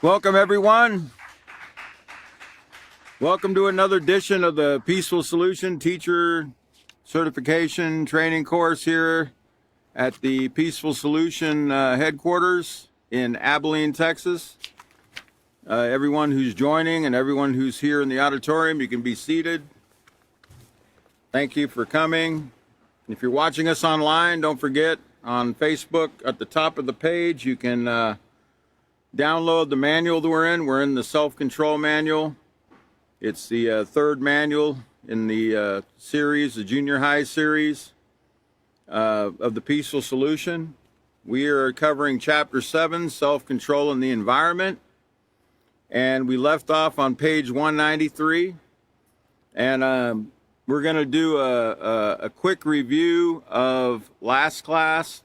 Welcome, everyone. Welcome to another edition of the Peaceful Solution Teacher Certification Training Course here at the Peaceful Solution headquarters in Abilene, Texas. Everyone who's joining and everyone who's here in the auditorium, you can be seated. Thank you for coming. If you're watching us online, don't forget on Facebook at the top of the page, you can download the manual that we're in. We're in the self-control manual. It's the third manual in the series, the junior high series of the Peaceful Solution. We are covering Chapter 7, Self-Control in the Environment. And we left off on page 193. And we're going to do a quick review of last class.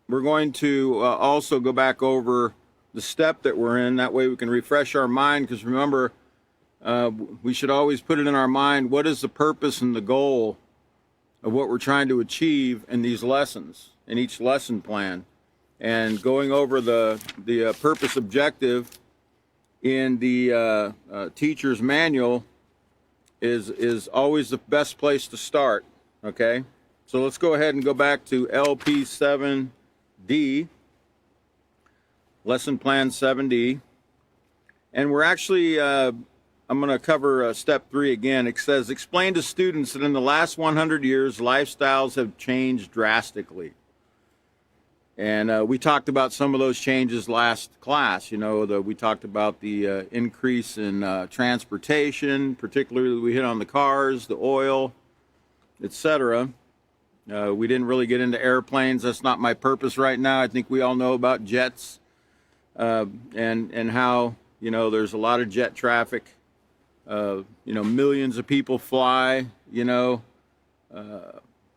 We're going to also go back over the step that we're in. That way we can refresh our mind, because remember, we should always put it in our mind, what is the purpose and the goal of what we're trying to achieve in these lessons, in each lesson plan. And going over the purpose objective in the teacher's manual is always the best place to start, okay? So let's go ahead and go back to LP7D, Lesson Plan 7D. And we're actually, I'm going to cover step 3 again. It says, explain to students that in the last 100 years, lifestyles have changed drastically. And we talked about some of those changes last class. You know, we talked about the increase in transportation, particularly we hit on the cars, the oil, etc. We didn't really get into airplanes. That's not my purpose right now. I think we all know about jets and how, you know, there's a lot of jet traffic. You know, millions of people fly,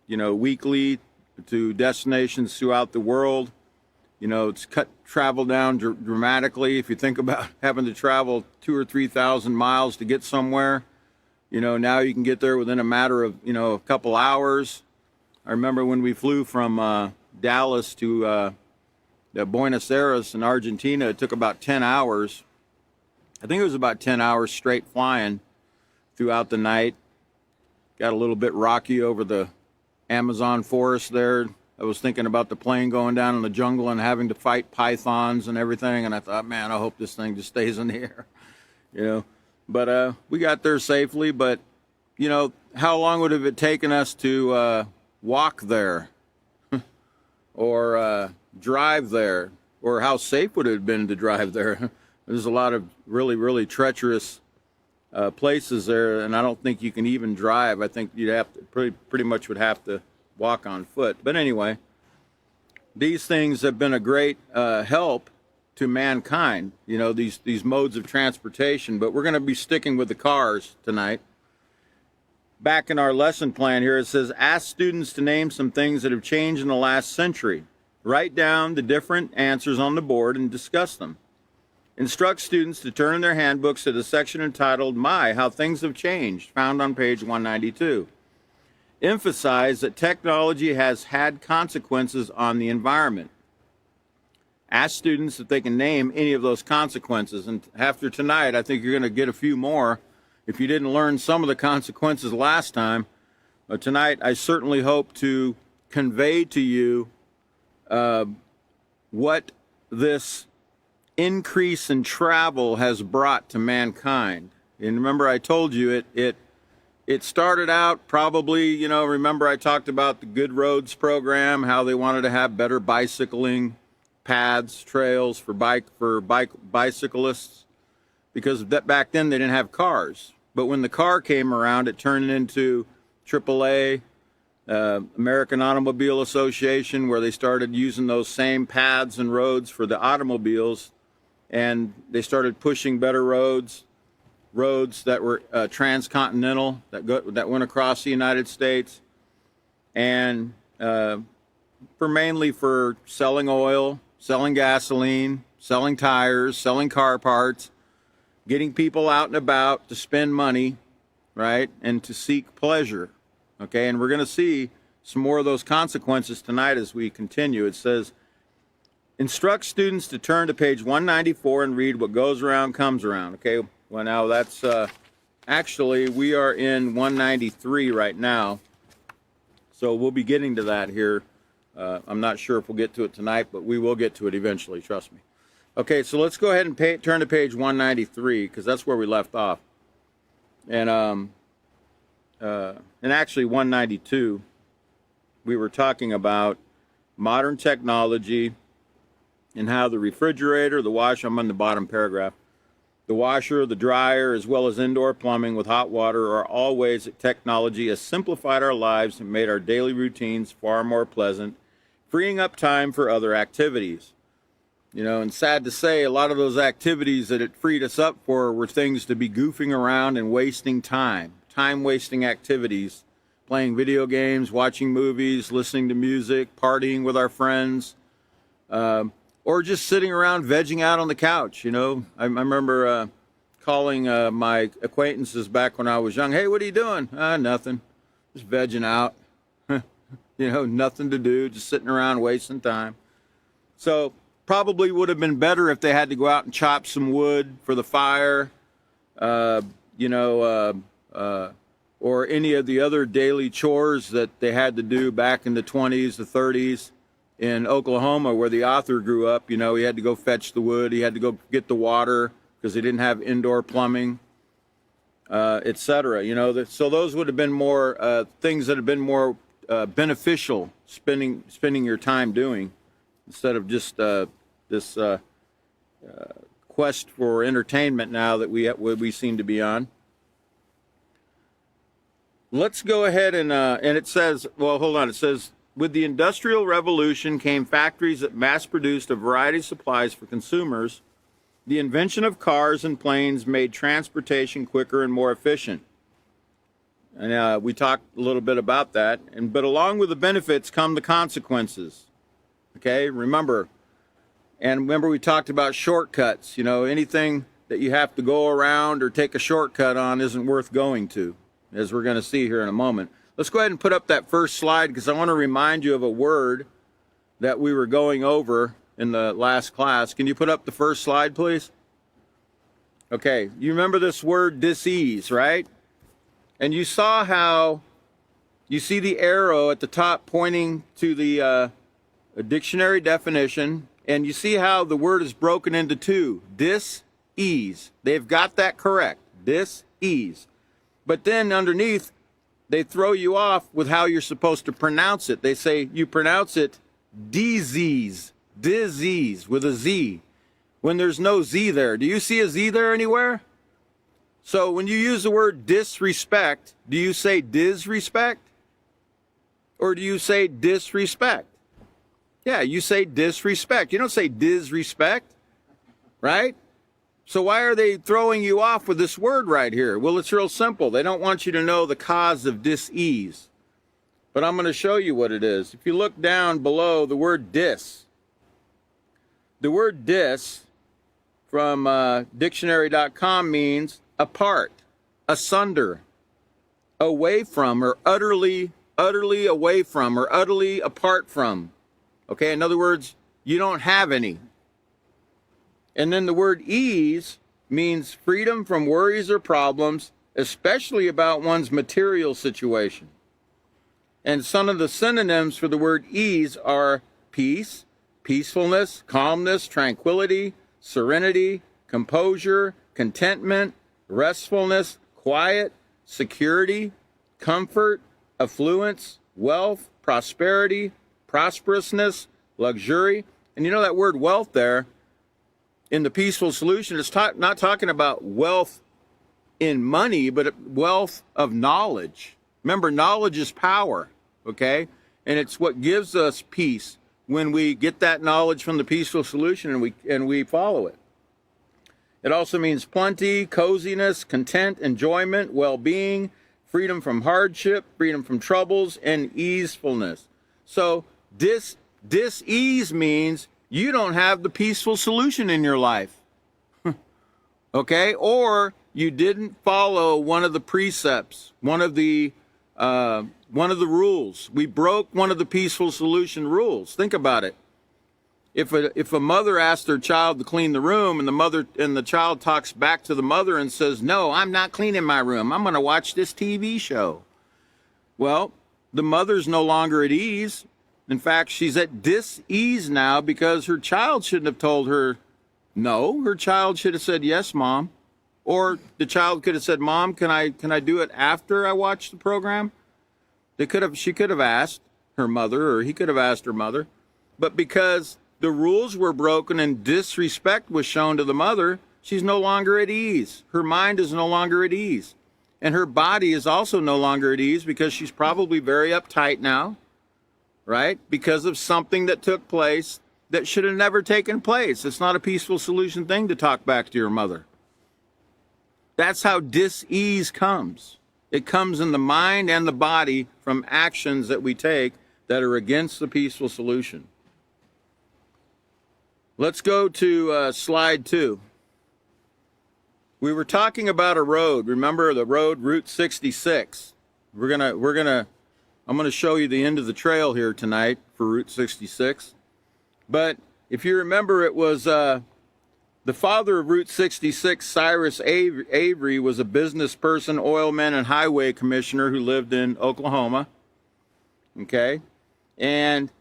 weekly to destinations throughout the world. You know, it's cut travel down dramatically. If you think about having to travel 2,000 or 3,000 miles to get somewhere, you know, now you can get there within a matter of, a couple hours. I remember when we flew from Dallas to Buenos Aires in Argentina, it took about 10 hours. I think it was about 10 hours straight flying throughout the night. Got a little bit rocky over the Amazon forest there. I was thinking about the plane going down in the jungle and having to fight pythons and everything, and I thought, man, I hope this thing just stays in the air, But we got there safely, but, how long would it have taken us to walk there or drive there? Or how safe would it have been to drive there? There's a lot of really, really treacherous places there, and I don't think you can even drive. I think you'd have to pretty much would have to walk on foot. But anyway, these things have been a great help to mankind, these modes of transportation. But we're going to be sticking with the cars tonight. Back in our lesson plan here, it says, ask students to name some things that have changed in the last century. Write down the different answers on the board and discuss them. Instruct students to turn in their handbooks to the section entitled, My, How Things Have Changed, found on page 192. Emphasize that technology has had consequences on the environment. Ask students if they can name any of those consequences. And after tonight, I think you're going to get a few more. If you didn't learn some of the consequences last time, tonight I certainly hope to convey to you what this increase in travel has brought to mankind. And remember, I told you it started out probably, remember I talked about the Good Roads program, how they wanted to have better bicycling paths, trails for bicyclists, because back then they didn't have cars. But when the car came around, it turned into AAA, American Automobile Association, where they started using those same paths and roads for the automobiles. And they started pushing better roads that were transcontinental, that went across the United States, and mainly for selling oil, selling gasoline, selling tires, selling car parts, getting people out and about to spend money, right, and to seek pleasure, okay? And we're going to see some more of those consequences tonight as we continue. It says, Instruct students to turn to page 194 and read what goes around comes around. Okay, well now that's, actually we are in 193 right now. So we'll be getting to that here. I'm not sure if we'll get to it tonight, but we will get to it eventually, trust me. Okay, so let's go ahead and turn to page 193 because that's where we left off. And actually 192, we were talking about modern technology and how the refrigerator, the washer, I'm on the bottom paragraph, the washer, the dryer, as well as indoor plumbing with hot water are all ways that technology has simplified our lives and made our daily routines far more pleasant, freeing up time for other activities. You know, and sad to say, a lot of those activities that it freed us up for were things to be goofing around and wasting time-wasting activities, playing video games, watching movies, listening to music, partying with our friends, or just sitting around vegging out on the couch. You know, I remember calling my acquaintances back when I was young. Hey, what are you doing? Nothing. Just vegging out. You know, nothing to do, just sitting around wasting time. So probably would have been better if they had to go out and chop some wood for the fire, you know, or any of the other daily chores that they had to do back in the 20s, the 30s. In Oklahoma, where the author grew up, you know, he had to go fetch the wood, he had to go get the water because they didn't have indoor plumbing, etc. You know, so those would have been more things that have been more beneficial spending your time doing instead of just this quest for entertainment now that we seem to be on. Let's go ahead and it says, well, hold on, it says, with the Industrial Revolution came factories that mass-produced a variety of supplies for consumers. The invention of cars and planes made transportation quicker and more efficient. And we talked a little bit about that. But along with the benefits come the consequences. Okay, remember we talked about shortcuts. You know, anything that you have to go around or take a shortcut on isn't worth going to, as we're going to see here in a moment. Let's go ahead and put up that first slide because I want to remind you of a word that we were going over in the last class. Can you put up the first slide, please? Okay, you remember this word dis-ease, right? And you saw how you see the arrow at the top pointing to the dictionary definition, and you see how the word is broken into two, dis-ease. They've got that correct, dis-ease. But then underneath, they throw you off with how you're supposed to pronounce it. They say you pronounce it disease with a Z, when there's no Z there. Do you see a Z there anywhere? So when you use the word disrespect, do you say disrespect? Or do you say disrespect? Yeah, you say disrespect. You don't say disrespect, right? So why are they throwing you off with this word right here? Well, it's real simple. They don't want you to know the cause of dis-ease. But I'm going to show you what it is. If you look down below the word dis, the word dis from dictionary.com means apart, asunder, away from, or utterly away from, or utterly apart from. Okay, in other words, you don't have any. And then the word ease means freedom from worries or problems, especially about one's material situation. And some of the synonyms for the word ease are peace, peacefulness, calmness, tranquility, serenity, composure, contentment, restfulness, quiet, security, comfort, affluence, wealth, prosperity, prosperousness, luxury. And you know that word wealth there, in the peaceful solution, it's not talking about wealth in money, but wealth of knowledge. Remember, knowledge is power, okay? And it's what gives us peace when we get that knowledge from the peaceful solution and we follow it. It also means plenty, coziness, content, enjoyment, well-being, freedom from hardship, freedom from troubles, and easefulness. So dis-ease means you don't have the peaceful solution in your life, okay? Or you didn't follow one of the precepts, one of the rules. We broke one of the peaceful solution rules. Think about it. if a mother asks their child to clean the room, and the child talks back to the mother and says, "No, I'm not cleaning my room. I'm going to watch this TV show." Well, the mother's no longer at ease. In fact, she's at dis-ease now because her child shouldn't have told her no. Her child should have said, "Yes, Mom." Or the child could have said, "Mom, can I do it after I watch the program?" She could have asked her mother, or he could have asked her mother. But because the rules were broken and disrespect was shown to the mother, she's no longer at ease. Her mind is no longer at ease. And her body is also no longer at ease because she's probably very uptight now, right? Because of something that took place that should have never taken place. It's not a peaceful solution thing to talk back to your mother. That's how dis-ease comes. It comes in the mind and the body from actions that we take that are against the peaceful solution. Let's go to slide 2. We were talking about a road. Remember the road, Route 66. I'm gonna show you the end of the trail here tonight for Route 66. But if you remember, it was the father of Route 66, Cyrus Avery, was a business person, oilman, and highway commissioner who lived in Oklahoma. Okay, and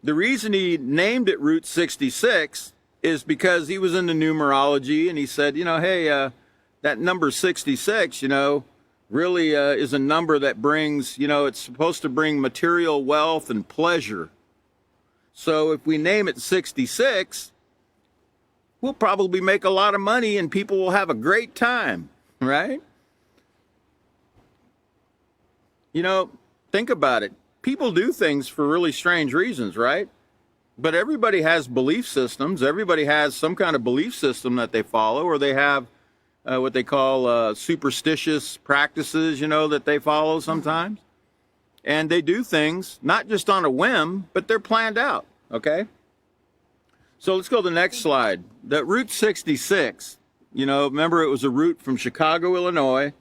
the reason he named it Route 66 is because he was into numerology, and he said, hey, that number 66, really is a number that brings, it's supposed to bring material wealth and pleasure. So if we name it 66, we'll probably make a lot of money and people will have a great time, right? Think about it. People do things for really strange reasons, right? But everybody has belief systems. Everybody has some kind of belief system that they follow, or they have what they call superstitious practices, that they follow sometimes. And they do things not just on a whim, but they're planned out, okay? So let's go to the next slide. That Route 66, remember it was a route from Chicago, Illinois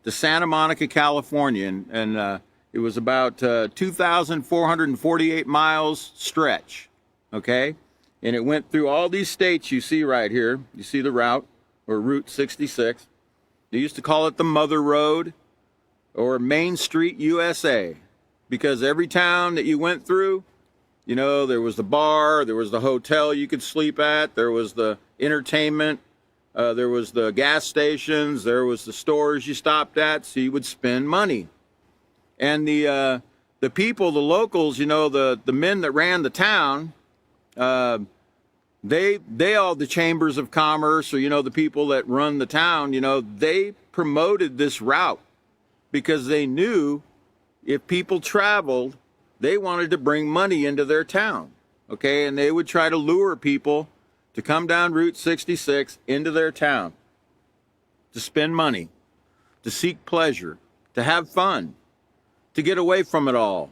to Santa Monica, California, and it was about 2,448 miles stretch, okay? And it went through all these states you see right here. You see the route, or Route 66. They used to call it the Mother Road or Main Street, USA, because every town that you went through, there was the bar, there was the hotel you could sleep at, there was the entertainment, there was the gas stations, there was the stores you stopped at, so you would spend money. And the people, the locals, the men that ran the town, they all, the chambers of commerce, or, the people that run the town, they promoted this route because they knew if people traveled, they wanted to bring money into their town, okay? And they would try to lure people to come down Route 66 into their town, to spend money, to seek pleasure, to have fun, to get away from it all.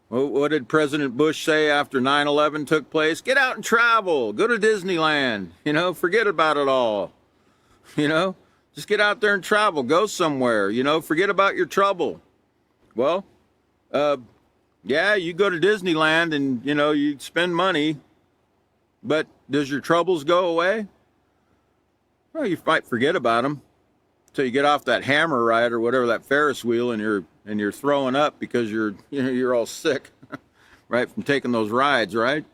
What did President Bush say after 9/11 took place? Get out and travel, go to Disneyland, forget about it all, just get out there and travel, go somewhere, forget about your trouble. Well, yeah, you go to Disneyland and, you spend money, but does your troubles go away? Well, you might forget about them until you get off that hammer ride or whatever, that Ferris wheel, and you're throwing up because you're all sick, right, from taking those rides, right?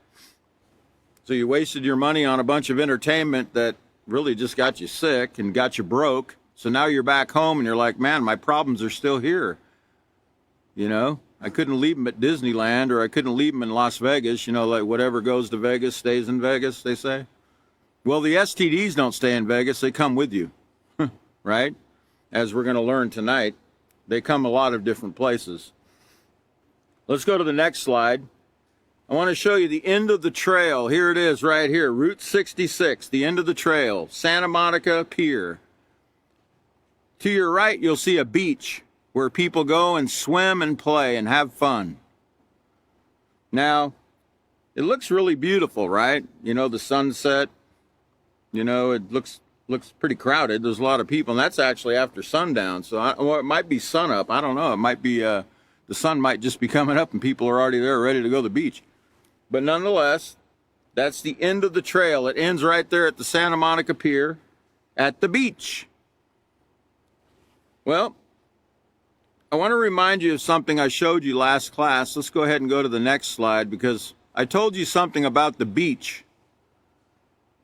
So you wasted your money on a bunch of entertainment that really just got you sick and got you broke. So now you're back home and you're like, man, my problems are still here. I couldn't leave them at Disneyland, or I couldn't leave them in Las Vegas, like whatever goes to Vegas stays in Vegas, they say. Well, the STDs don't stay in Vegas, they come with you, right? As we're going to learn tonight, they come a lot of different places. Let's go to the next slide. I want to show you the end of the trail. Here it is right here, Route 66, the end of the trail, Santa Monica Pier. To your right, you'll see a beach where people go and swim and play and have fun. Now, it looks really beautiful, right? The sunset, it looks pretty crowded. There's a lot of people, and that's actually after sundown. So it might be sun up. I don't know. It might be, the sun might just be coming up and people are already there ready to go to the beach. But nonetheless, that's the end of the trail. It ends right there at the Santa Monica Pier at the beach. Well, I want to remind you of something I showed you last class. Let's go ahead and go to the next slide, because I told you something about the beach.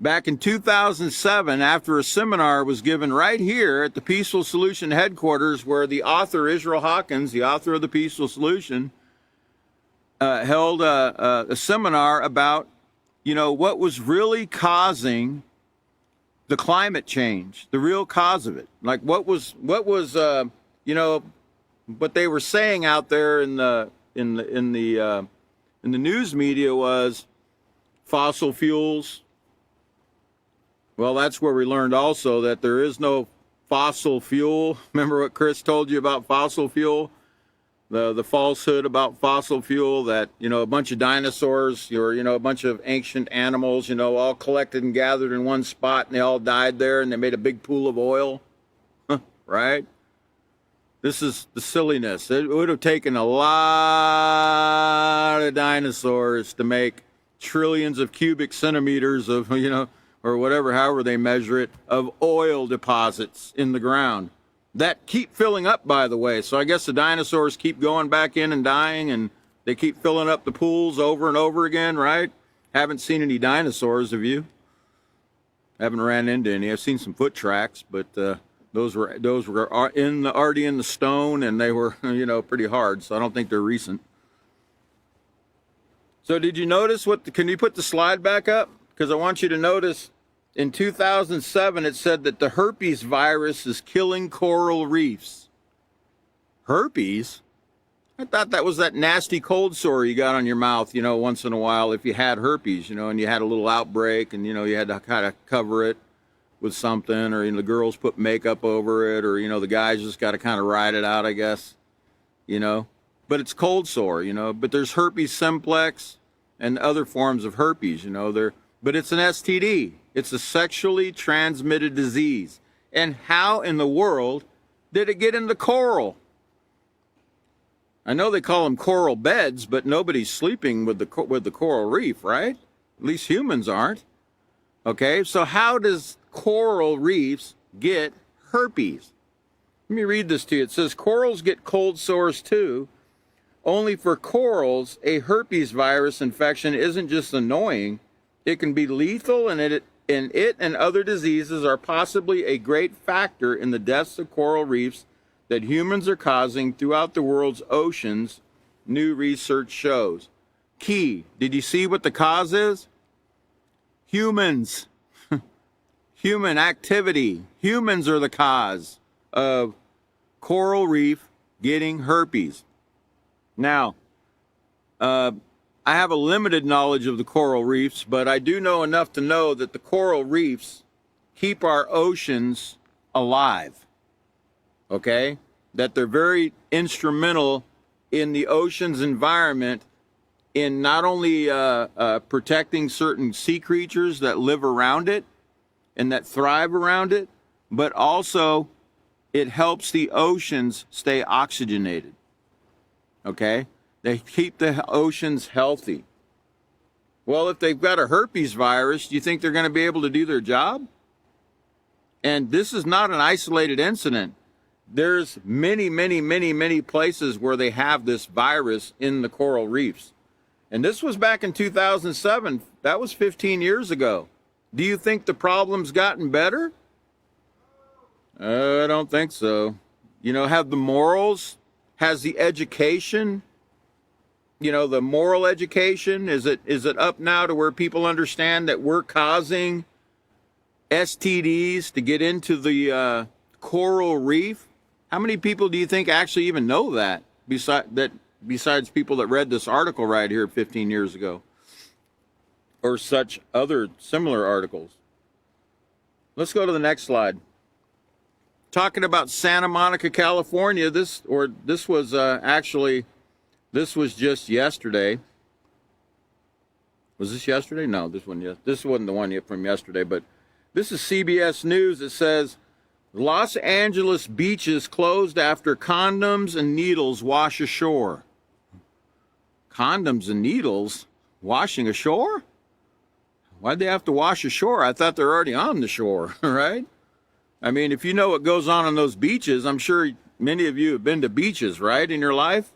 Back in 2007, after a seminar was given right here at the Peaceful Solution headquarters, where the author, Israel Hawkins, the author of the Peaceful Solution, held a seminar about, what was really causing the climate change, the real cause of it. Like what was what they were saying out there in the news media was fossil fuels. Well, that's where we learned also that there is no fossil fuel. Remember what Chris told you about fossil fuel? The falsehood about fossil fuel, that, a bunch of dinosaurs or, a bunch of ancient animals, all collected and gathered in one spot, and they all died there and they made a big pool of oil, right? This is the silliness. It would have taken a lot of dinosaurs to make trillions of cubic centimeters of, or whatever, however they measure it, of oil deposits in the ground that keep filling up, by the way. So I guess the dinosaurs keep going back in and dying, and they keep filling up the pools over and over again, right? Haven't seen any dinosaurs, have you? Haven't ran into any. I've seen some foot tracks, but those were already in the stone, and they were, pretty hard, so I don't think they're recent. So did you notice can you put the slide back up? Because I want you to notice in 2007, it said that the herpes virus is killing coral reefs. Herpes? I thought that was that nasty cold sore you got on your mouth, once in a while if you had herpes, and you had a little outbreak and, you had to kind of cover it with something, or, the girls put makeup over it, or, the guys just got to kind of ride it out, I guess, But it's cold sore, But there's herpes simplex and other forms of herpes, but it's an STD. It's a sexually transmitted disease. And how in the world did it get in the coral? I know they call them coral beds, but nobody's sleeping with the coral reef, right? At least humans aren't. Okay, so how does coral reefs get herpes? Let me read this to you. It says corals get cold sores too. Only for corals, a herpes virus infection isn't just annoying. It can be lethal, and it and other diseases are possibly a great factor in the deaths of coral reefs that humans are causing throughout the world's oceans, new research shows. Key, did you see what the cause is? Humans. Human activity. Humans are the cause of coral reef getting herpes. Now, I have a limited knowledge of the coral reefs, but I do know enough to know that the coral reefs keep our oceans alive, okay? That they're very instrumental in the ocean's environment in not only protecting certain sea creatures that live around it and that thrive around it, but also it helps the oceans stay oxygenated, okay? They keep the oceans healthy. Well, if they've got a herpes virus, do you think they're going to be able to do their job? And this is not an isolated incident. There's many, many, many, many places where they have this virus in the coral reefs. And this was back in 2007. That was 15 years ago. Do you think the problem's gotten better? I don't think so. Have the morals? Has the education? The moral education, is it up now to where people understand that we're causing STDs to get into the coral reef? How many people do you think actually even know that, besides people that read this article right here 15 years ago? Or such other similar articles. Let's go to the next slide. Talking about Santa Monica, California, this was just yesterday. Was this yesterday? No, this wasn't the one yet from yesterday, but this is CBS News. It says, Los Angeles beaches closed after condoms and needles wash ashore. Condoms and needles? Washing ashore? Why'd they have to wash ashore? I thought they're already on the shore, right? I mean, if you know what goes on those beaches, I'm sure many of you have been to beaches, right, in your life?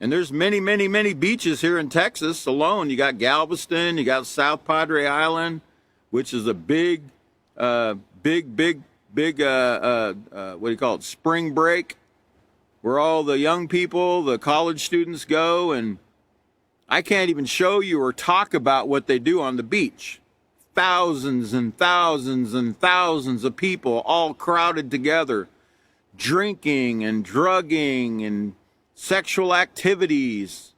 And there's many, many, many beaches here in Texas alone. You got Galveston, you got South Padre Island, which is a big, what do you call it, spring break, where all the young people, the college students go, and I can't even show you or talk about what they do on the beach. Thousands and thousands and thousands of people all crowded together, drinking and drugging and sexual activities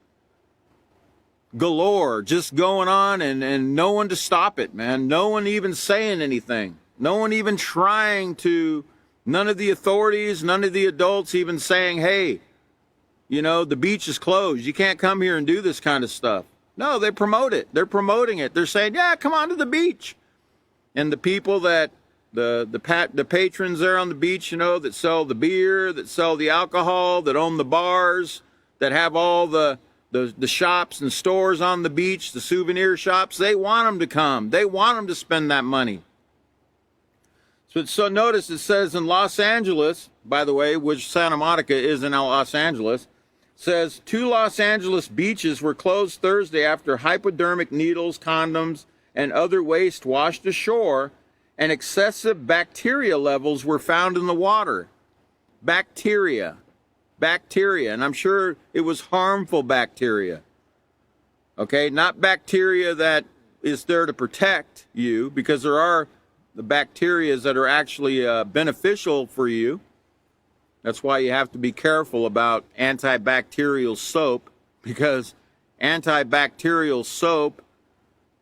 galore just going on, and no one to stop it, man. No one even saying anything. No one even trying to, none of the authorities, none of the adults even saying, hey, you know, the beach is closed. You can't come here and do this kind of stuff. No, they promote it. They're promoting it. They're saying, yeah, come on to the beach. And the people that, the patrons there on the beach, you know, that sell the beer, that sell the alcohol, that own the bars, that have all the shops and stores on the beach, the souvenir shops, they want them to come. They want them to spend that money. So notice it says in Los Angeles, by the way, which Santa Monica is in Los Angeles, says 2 Los Angeles beaches were closed Thursday after hypodermic needles, condoms, and other waste washed ashore, and excessive bacteria levels were found in the water. Bacteria, and I'm sure it was harmful bacteria. Okay, not bacteria that is there to protect you, because there are the bacteria that are actually beneficial for you. That's why you have to be careful about antibacterial soap, because antibacterial soap,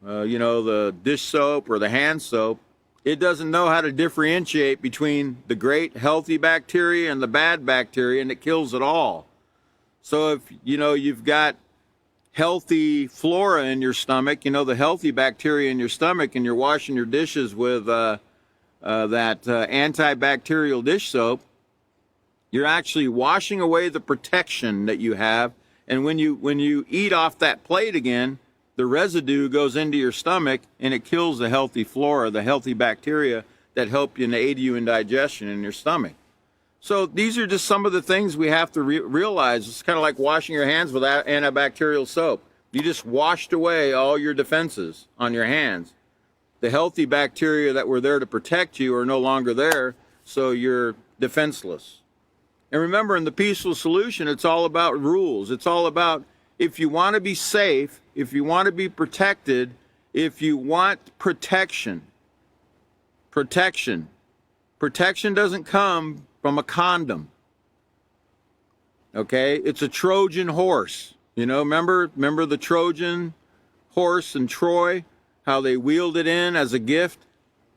you know, the dish soap or the hand soap, it doesn't know how to differentiate between the great healthy bacteria and the bad bacteria, and it kills it all. So if, you know, you've got healthy flora in your stomach, you know, the healthy bacteria in your stomach, and you're washing your dishes with that antibacterial dish soap, you're actually washing away the protection that you have. And when you eat off that plate again, the residue goes into your stomach, and it kills the healthy flora, the healthy bacteria that help you and aid you in digestion in your stomach. So these are just some of the things we have to realize. It's kind of like washing your hands with antibacterial soap. You just washed away all your defenses on your hands. The healthy bacteria that were there to protect you are no longer there, so you're defenseless. And remember, in the peaceful solution, it's all about rules. It's all about, if you want to be safe, if you want to be protected, if you want protection doesn't come from a condom. Okay? It's a Trojan horse. You know, remember the Trojan horse in Troy, how they wheeled it in as a gift?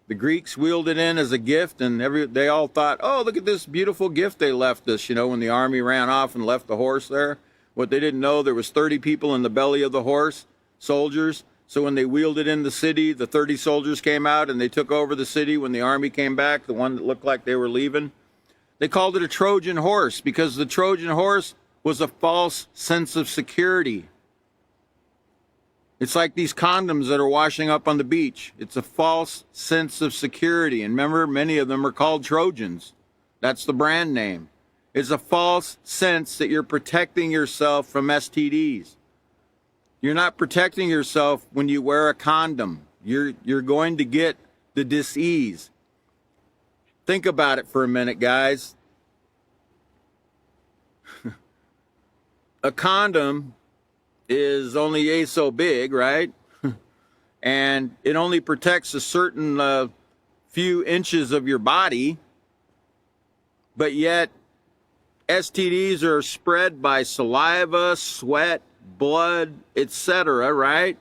The Greeks wheeled it in as a gift, and they all thought, oh, look at this beautiful gift they left us, you know, when the army ran off and left the horse there. What they didn't know, there was 30 people in the belly of the horse, soldiers. So when they wheeled it in the city, the 30 soldiers came out and they took over the city when the army came back, the one that looked like they were leaving. They called it a Trojan horse because the Trojan horse was a false sense of security. It's like these condoms that are washing up on the beach. It's a false sense of security. And remember, many of them are called Trojans. That's the brand name. It's a false sense that you're protecting yourself from STDs. You're not protecting yourself when you wear a condom. You're going to get the disease. Think about it for a minute, guys. A condom is only so big, right? And it only protects a certain few inches of your body, but yet STDs are spread by saliva, sweat, blood, etc., right?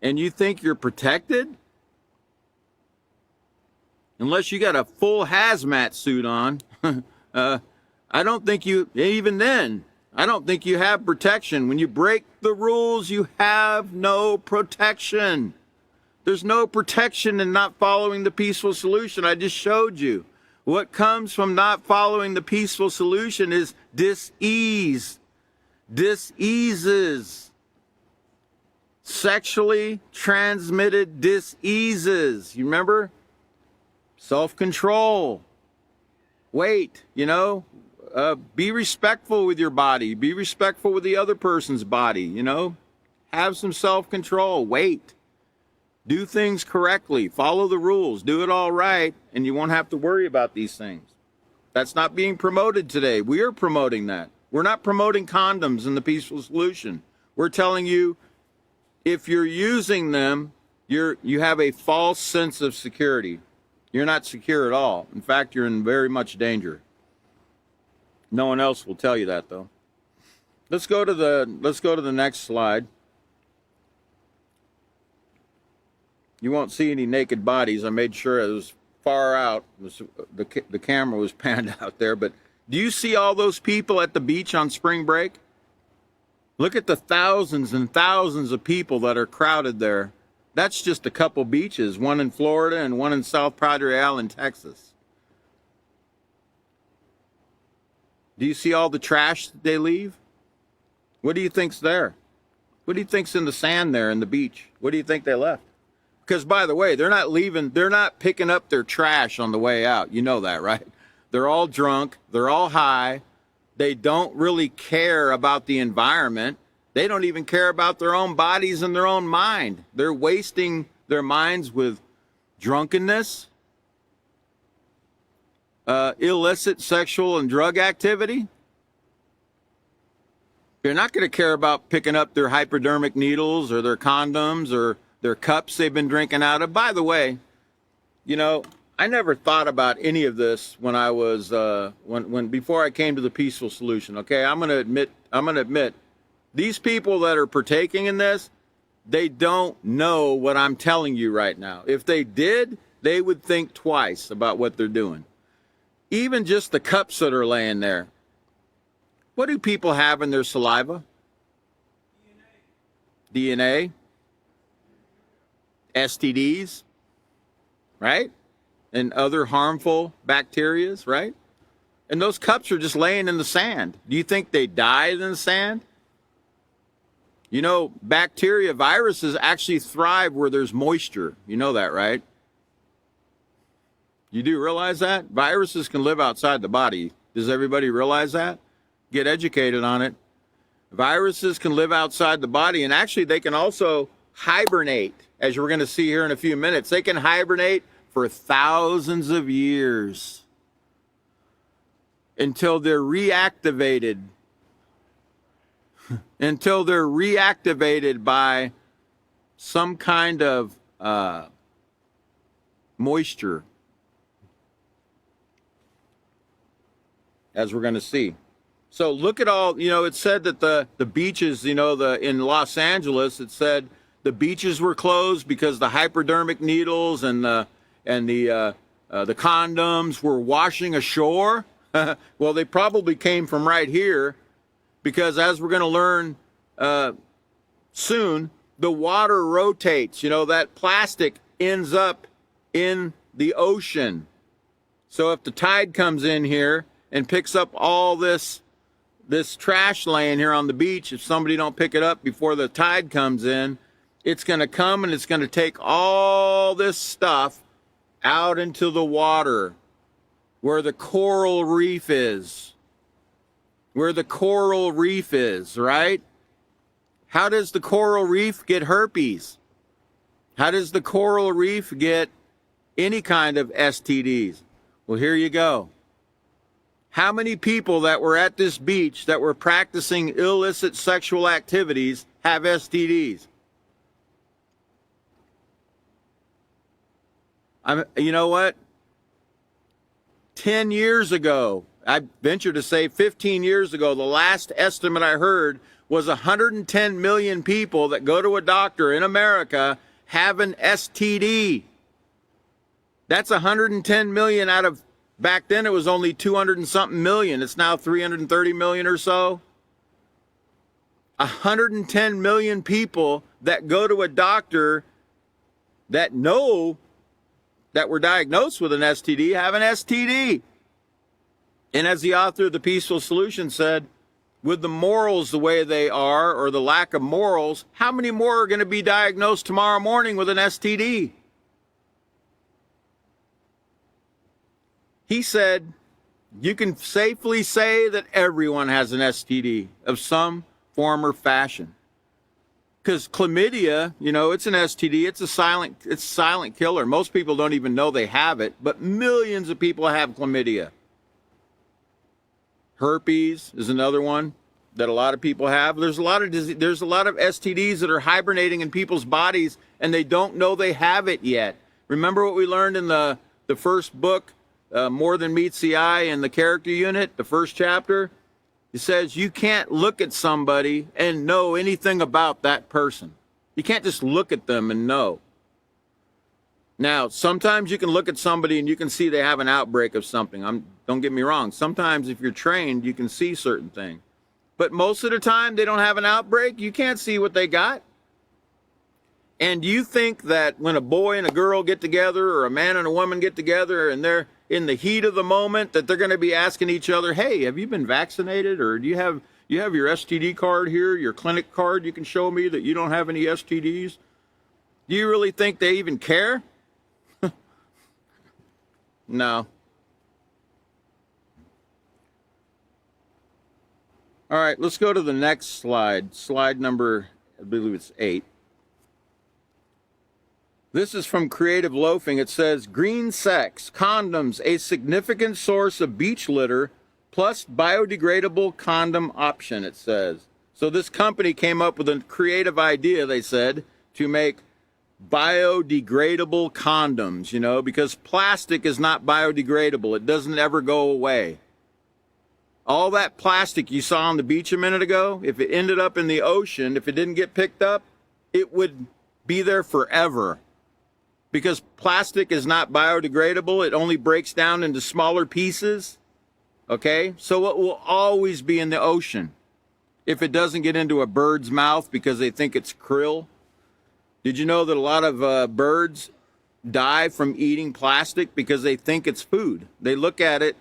And you think you're protected? Unless you got a full hazmat suit on, I don't think you, even then, I don't think you have protection. When you break the rules, you have no protection. There's no protection in not following the peaceful solution. I just showed you. What comes from not following the peaceful solution is dis-ease. Diseases. sexually transmitted diseases. You remember? Self-control. Wait, be respectful with your body. Be respectful with the other person's body, Have some self-control. Wait. Do things correctly. Follow the rules. Do it all right, and you won't have to worry about these things. That's not being promoted today. We are promoting that. We're not promoting condoms in the Peaceful Solution. We're telling you, if you're using them, you have a false sense of security. You're not secure at all. In fact, you're in very much danger. No one else will tell you that, though. Let's go to the next slide. You won't see any naked bodies. I made sure it was far out. The camera was panned out there. But do you see all those people at the beach on spring break? Look at the thousands and thousands of people that are crowded there. That's just a couple beaches, one in Florida and one in South Padre Island, Texas. Do you see all the trash that they leave? What do you think's there? What do you think's in the sand there in the beach? What do you think they left? Because, by the way, they're not picking up their trash on the way out. You know that, right? They're all drunk. They're all high. They don't really care about the environment. They don't even care about their own bodies and their own mind. They're wasting their minds with drunkenness, illicit sexual and drug activity. They're not going to care about picking up their hypodermic needles or their condoms or their cups they've been drinking out of. By the way, I never thought about any of this when I was before I came to the Peaceful Solution. Okay, I'm going to admit, these people that are partaking in this, they don't know what I'm telling you right now. If they did, they would think twice about what they're doing. Even just the cups that are laying there. What do people have in their saliva? DNA. STDs, right? And other harmful bacterias, right? And those cups are just laying in the sand. Do you think they died in the sand? Bacteria, viruses actually thrive where there's moisture. You know that, right? You do realize that? Viruses can live outside the body. Does everybody realize that? Get educated on it. Viruses can live outside the body, and actually they can also hibernate, as we're going to see here in a few minutes. They can hibernate for thousands of years until they're reactivated. Until they're reactivated by some kind of moisture, as we're going to see. So look at all, it said that the beaches, in Los Angeles, it said the beaches were closed because the hypodermic needles and the condoms were washing ashore. Well, they probably came from right here, because as we're going to learn soon, the water rotates. That plastic ends up in the ocean. So if the tide comes in here and picks up all this trash laying here on the beach, if somebody don't pick it up before the tide comes in, it's going to come and it's going to take all this stuff out into the water where the coral reef is. Where the coral reef is, right? How does the coral reef get herpes? How does the coral reef get any kind of STDs? Well, here you go. How many people that were at this beach that were practicing illicit sexual activities have STDs? You know what? 10 years ago, I venture to say 15 years ago, the last estimate I heard was 110 million people that go to a doctor in America have an STD. That's 110 million out of, back then it was only 200 and something million. It's now 330 million or so. 110 million people that go to a doctor that know that were diagnosed with an STD have an STD. And as the author of The Peaceful Solution said, with the morals the way they are, or the lack of morals, how many more are going to be diagnosed tomorrow morning with an STD? He said, you can safely say that everyone has an STD of some form or fashion. Because chlamydia, you know, it's an STD. It's a silent killer. Most people don't even know they have it, but millions of people have chlamydia. Herpes is another one that a lot of people have. There's a lot of STDs that are hibernating in people's bodies, and they don't know they have it yet. Remember what we learned in the first book, More Than Meets the Eye, in the character unit, the first chapter? It says you can't look at somebody and know anything about that person. You can't just look at them and know. Now, sometimes you can look at somebody and you can see they have an outbreak of something. Don't get me wrong. Sometimes if you're trained, you can see certain things. But most of the time, they don't have an outbreak. You can't see what they got. And you think that when a boy and a girl get together, or a man and a woman get together, and they're in the heat of the moment, that they're going to be asking each other, hey, have you been vaccinated? Or do you have your STD card here, your clinic card you can show me that you don't have any STDs? Do you really think they even care? No. All right, let's go to the next slide. Slide number, I believe it's 8. This is from Creative Loafing. It says, green sex, condoms, a significant source of beach litter, plus biodegradable condom option, it says. So this company came up with a creative idea, they said, to make biodegradable condoms, you know, because plastic is not biodegradable. It doesn't ever go away. All that plastic you saw on the beach a minute ago, if it ended up in the ocean, if it didn't get picked up, it would be there forever. Because plastic is not biodegradable, it only breaks down into smaller pieces, okay? So it will always be in the ocean if it doesn't get into a bird's mouth because they think it's krill. Did you know that a lot of birds die from eating plastic because they think it's food? They look at it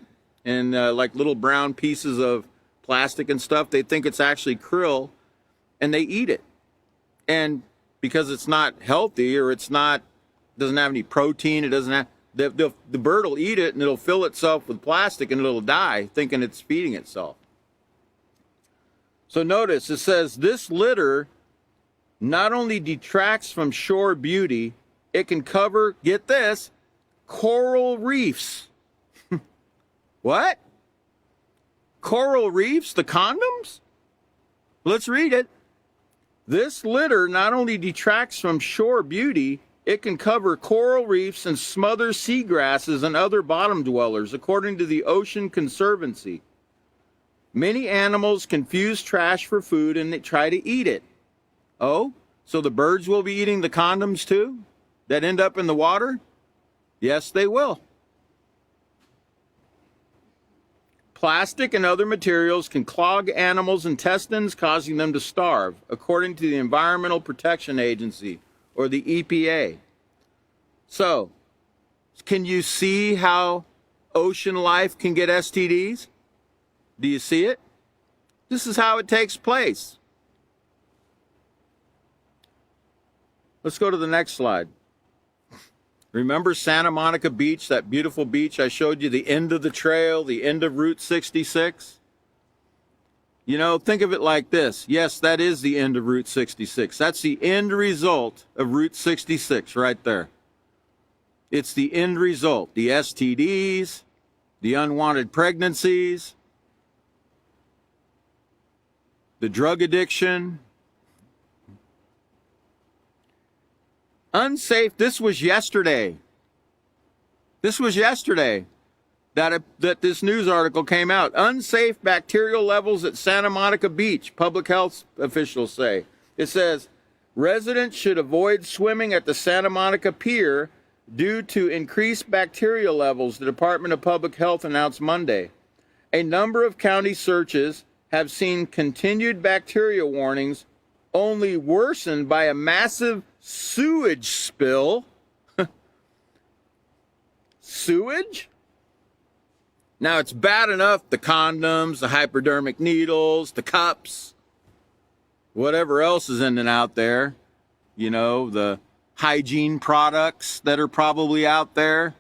and like little brown pieces of plastic and stuff, they think it's actually krill, and they eat it. And because it's not healthy, or doesn't have any protein, it doesn't have, the bird will eat it and it'll fill itself with plastic and it'll die thinking it's feeding itself. So notice it says this litter not only detracts from shore beauty, it can cover, get this, coral reefs. What? Coral reefs, the condoms? Let's read it. This litter not only detracts from shore beauty, it can cover coral reefs and smother seagrasses and other bottom dwellers, according to the Ocean Conservancy. Many animals confuse trash for food and they try to eat it. Oh, so the birds will be eating the condoms too that end up in the water? Yes, they will. Plastic and other materials can clog animals' intestines, causing them to starve, according to the Environmental Protection Agency, or the EPA. So, can you see how ocean life can get STDs? Do you see it? This is how it takes place. Let's go to the next slide. Remember Santa Monica Beach, that beautiful beach I showed you, the end of the trail, the end of Route 66? You know, think of it like this. Yes, that is the end of Route 66. That's the end result of Route 66 right there. It's the end result. The STDs, the unwanted pregnancies, the drug addiction, unsafe. This was yesterday. That this news article came out. Unsafe bacterial levels at Santa Monica Beach, public health officials say. It says, residents should avoid swimming at the Santa Monica Pier due to increased bacteria levels, the Department of Public Health announced Monday. A number of county searches have seen continued bacteria warnings only worsened by a massive sewage spill. Sewage? Now, it's bad enough, the condoms, the hypodermic needles, the cups, whatever else is in and out there, you know, the hygiene products that are probably out there.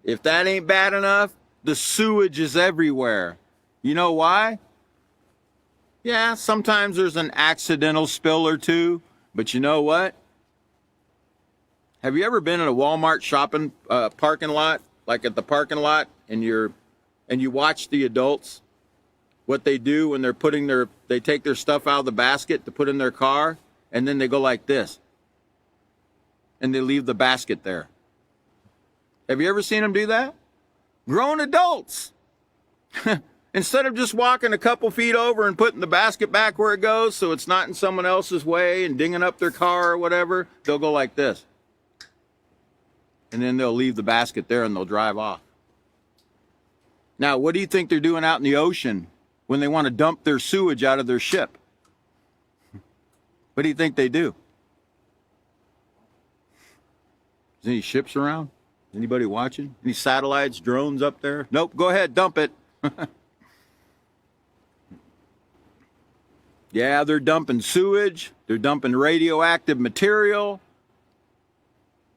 If that ain't bad enough, the sewage is everywhere. You know why? Yeah, sometimes there's an accidental spill or two, but you know what? Have you ever been in a Walmart shopping parking lot, like at the parking lot, and you watch the adults, what they do when they take their stuff out of the basket to put in their car, and then they go like this, and they leave the basket there. Have you ever seen them do that? Grown adults. Instead of just walking a couple feet over and putting the basket back where it goes so it's not in someone else's way and dinging up their car or whatever, they'll go like this. And then they'll leave the basket there and they'll drive off. Now, what do you think they're doing out in the ocean when they want to dump their sewage out of their ship? What do you think they do? Is any ships around? Anybody watching? Any satellites, drones up there? Nope, go ahead, dump it. Yeah, they're dumping sewage. They're dumping radioactive material.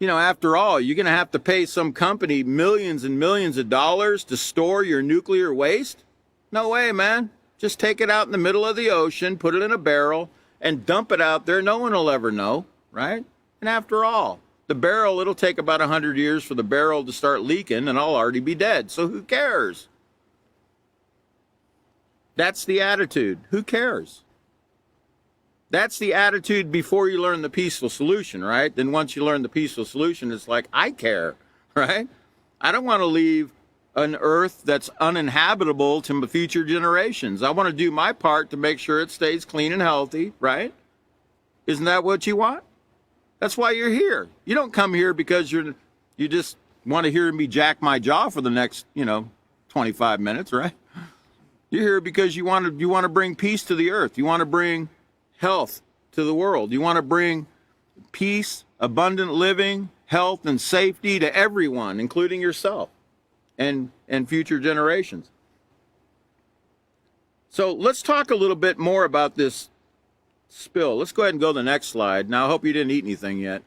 You know, after all, you're going to have to pay some company millions and millions of dollars to store your nuclear waste? No way, man. Just take it out in the middle of the ocean, put it in a barrel, and dump it out there. No one will ever know, right? And after all, the barrel, it'll take about 100 years for the barrel to start leaking, and I'll already be dead. So who cares? That's the attitude. Who cares? That's the attitude before you learn the peaceful solution, right? Then once you learn the peaceful solution, it's like, I care, right? I don't want to leave an earth that's uninhabitable to future generations. I want to do my part to make sure it stays clean and healthy, right? Isn't that what you want? That's why you're here. You don't come here because you just want to hear me jack my jaw for the next, 25 minutes, right? You're here because you want to bring peace to the earth. You want to bring health to the world. You want to bring peace, abundant living, health, and safety to everyone, including yourself and future generations. So let's talk a little bit more about this spill. Let's go ahead and go to the next slide. Now, I hope you didn't eat anything yet.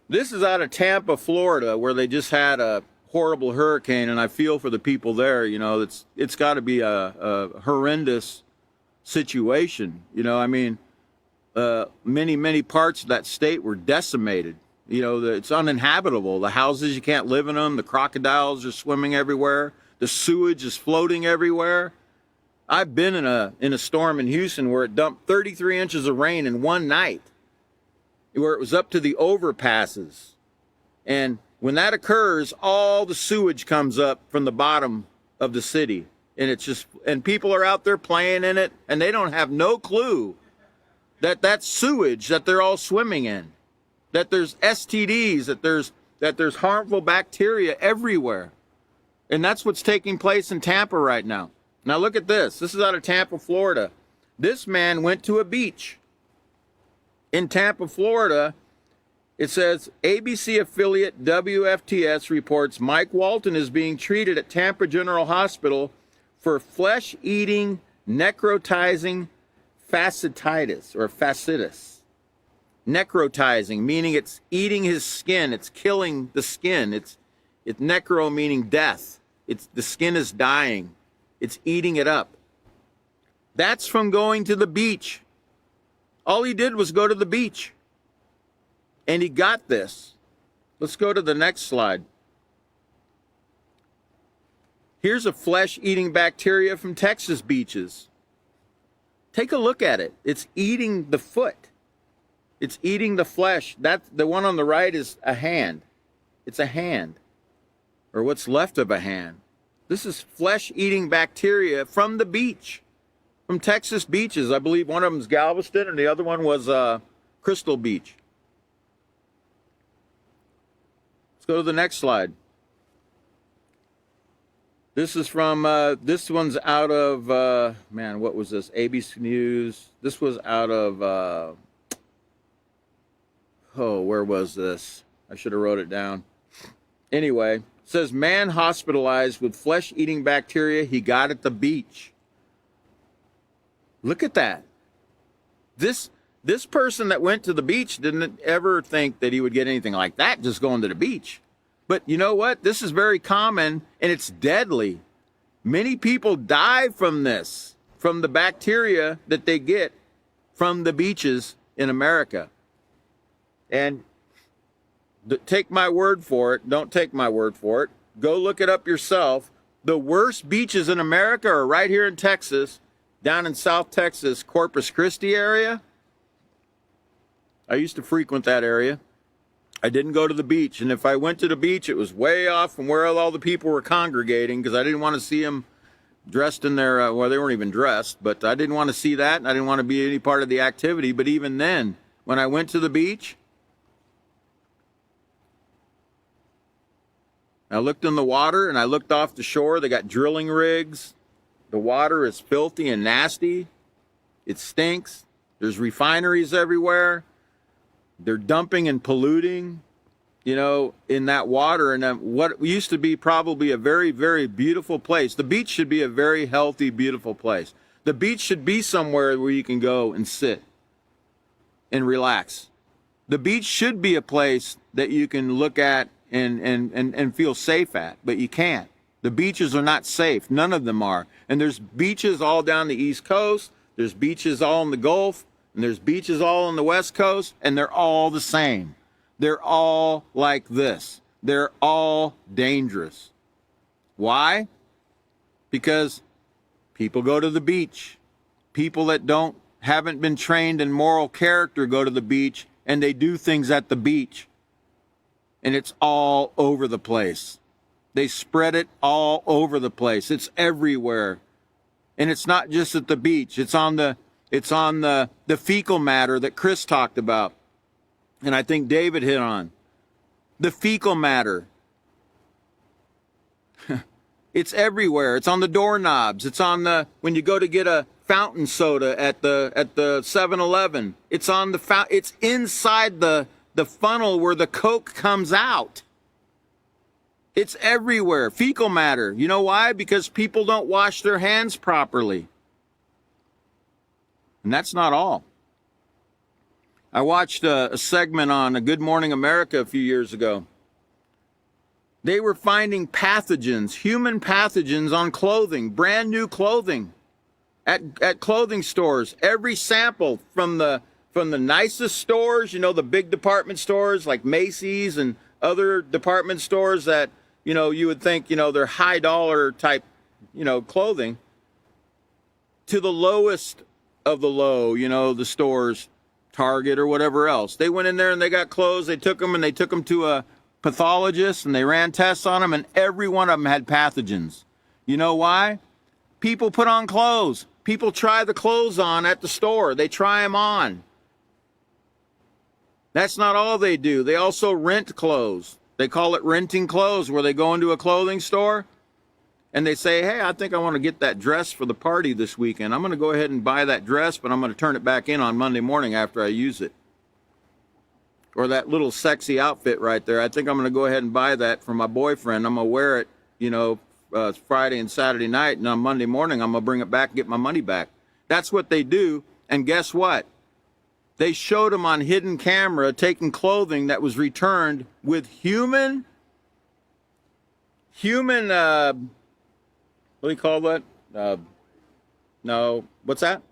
This is out of Tampa, Florida, where they just had a horrible hurricane, and I feel for the people there. It's got to be a horrendous situation. Many parts of that state were decimated. It's uninhabitable. The houses, you can't live in them. The crocodiles are swimming everywhere. The sewage is floating everywhere. I've been in a storm in Houston where it dumped 33 inches of rain in one night, where it was up to the overpasses. And when that occurs, all the sewage comes up from the bottom of the city. And people are out there playing in it, and they don't have no clue that that's sewage that they're all swimming in, that there's STDs, that there's harmful bacteria everywhere. And that's what's taking place in Tampa right now. Now look at this. This is out of Tampa, Florida. This man went to a beach in Tampa, Florida. It says, ABC affiliate WFTS reports Mike Walton is being treated at Tampa General Hospital for flesh-eating necrotizing fasciitis or fasciitis. Necrotizing, meaning it's eating his skin. It's killing the skin. It's necro, meaning death. The skin is dying. It's eating it up. That's from going to the beach. All he did was go to the beach. And he got this. Let's go to the next slide. Here's a flesh-eating bacteria from Texas beaches. Take a look at it. It's eating the foot. It's eating the flesh. The one on the right is a hand. It's a hand, or what's left of a hand. This is flesh-eating bacteria from the beach, from Texas beaches. I believe one of them is Galveston, and the other one was Crystal Beach. Let's go to the next slide. This is from, this one's out of, what was this? ABC News. This was out of, where was this? I should have wrote it down. Anyway, it says man hospitalized with flesh-eating bacteria he got at the beach. Look at that. This person that went to the beach didn't ever think that he would get anything like that just going to the beach. But you know what? This is very common, and it's deadly. Many people die from this, from the bacteria that they get from the beaches in America. And take my word for it. Don't take my word for it. Go look it up yourself. The worst beaches in America are right here in Texas, down in South Texas, Corpus Christi area. I used to frequent that area. I didn't go to the beach, and if I went to the beach, it was way off from where all the people were congregating, because I didn't want to see them dressed in their, well, they weren't even dressed, but I didn't want to see that, and I didn't want to be any part of the activity. But even then, when I went to the beach, I looked in the water, and I looked off the shore. They got drilling rigs. The water is filthy and nasty. It stinks. There's refineries everywhere. They're dumping and polluting, in that water. And what used to be probably a very, very beautiful place. The beach should be a very healthy, beautiful place. The beach should be somewhere where you can go and sit and relax. The beach should be a place that you can look at and feel safe at, but you can't. The beaches are not safe. None of them are. And there's beaches all down the East Coast. There's beaches all in the Gulf. And there's beaches all on the West Coast, and they're all the same. They're all like this. They're all dangerous. Why? Because people go to the beach. People that haven't been trained in moral character go to the beach, and they do things at the beach. And it's all over the place. They spread it all over the place. It's everywhere. And it's not just at the beach. It's on the fecal matter that Chris talked about, and I think David hit on. The fecal matter. It's everywhere. It's on the doorknobs. It's on when you go to get a fountain soda at the 7-Eleven. It's on it's inside the funnel where the Coke comes out. It's everywhere. Fecal matter. You know why? Because people don't wash their hands properly. And that's not all. I watched a segment on a Good Morning America a few years ago. They were finding pathogens, human pathogens on clothing, brand new clothing at clothing stores. Every sample from the nicest stores, the big department stores like Macy's and other department stores that, you would think, they're high dollar type, clothing, to the lowest of the low, the stores, Target or whatever else. They went in there and they got clothes. They took them to a pathologist, and they ran tests on them, and every one of them had pathogens. You know why? People put on clothes. People try the clothes on at the store. They try them on. That's not all they do. They also rent clothes. They call it renting clothes, where they go into a clothing store and they say, hey, I think I want to get that dress for the party this weekend. I'm going to go ahead and buy that dress, but I'm going to turn it back in on Monday morning after I use it. Or that little sexy outfit right there. I think I'm going to go ahead and buy that for my boyfriend. I'm going to wear it, Friday and Saturday night, and on Monday morning, I'm going to bring it back and get my money back. That's what they do. And guess what? They showed them on hidden camera taking clothing that was returned with human, what do you call that? No, what's that?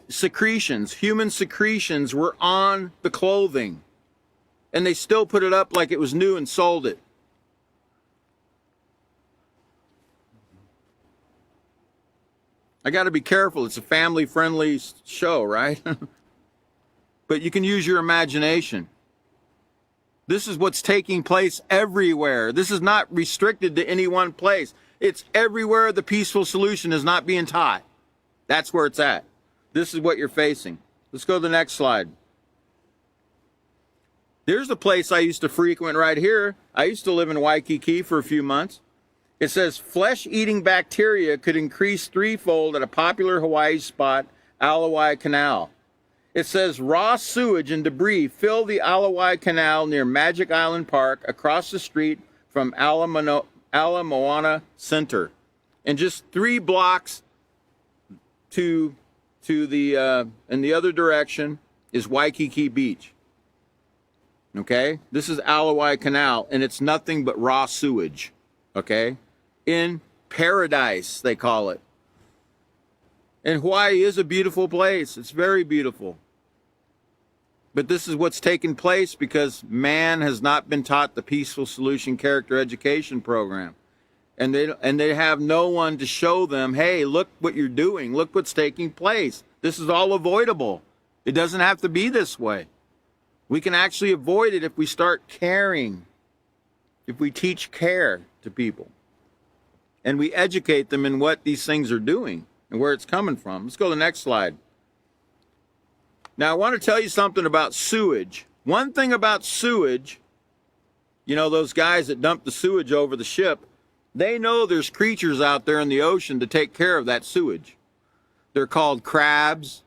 Secretions. Human secretions were on the clothing. And they still put it up like it was new and sold it. I got to be careful. It's a family-friendly show, right? But you can use your imagination. This is what's taking place everywhere. This is not restricted to any one place. It's everywhere the peaceful solution is not being taught. That's where it's at. This is what you're facing. Let's go to the next slide. There's a place I used to frequent right here. I used to live in Waikiki for a few months. It says flesh-eating bacteria could increase threefold at a popular Hawaii spot, Alawai Canal. It says raw sewage and debris fill the Alawai Canal near Magic Island Park across the street from Ala Moana Center. And just 3 blocks to the in the other direction is Waikiki Beach. Okay? This is Alawai Canal, and it's nothing but raw sewage. Okay? In paradise, they call it. And Hawaii is a beautiful place. It's very beautiful. But this is what's taken place because man has not been taught the Peaceful Solution Character Education Program. And they have no one to show them, hey, look what you're doing. Look what's taking place. This is all avoidable. It doesn't have to be this way. We can actually avoid it if we start caring, if we teach care to people. And we educate them in what these things are doing and where it's coming from. Let's go to the next slide. Now, I want to tell you something about sewage. One thing about sewage, you know, those guys that dump the sewage over the ship, they know there's creatures out there in the ocean to take care of that sewage. They're called crabs,